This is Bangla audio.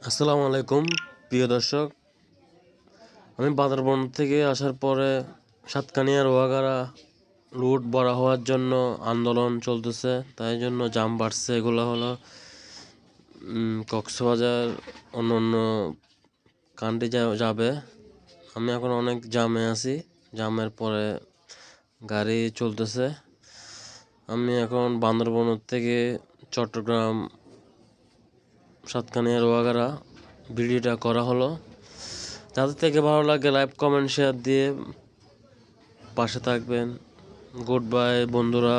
আসসালামু আলাইকুম প্রিয় দর্শক। আমি বান্দরবন থেকে আসার পরে সাতকানিয়া রোয়াগাড়া রুট বড় হওয়ার জন্য আন্দোলন চলতেছে, তাই জন্য জাম বাড়ছে। এগুলো হলো কক্সবাজার অন্য অন্য কান্ট্রি যাবে। আমি এখন অনেক জামে আছি, জামের পরে গাড়ি চলতেছে। আমি এখন বান্দরবন থেকে চট্টগ্রাম সাতকানিয়া রোয়াগাড়া ভিডিওটা করা হলো। যাদের থেকে ভালো লাগে লাইক কমেন্ট শেয়ার দিয়ে পাশে থাকবেন। গুড বাই বন্ধুরা।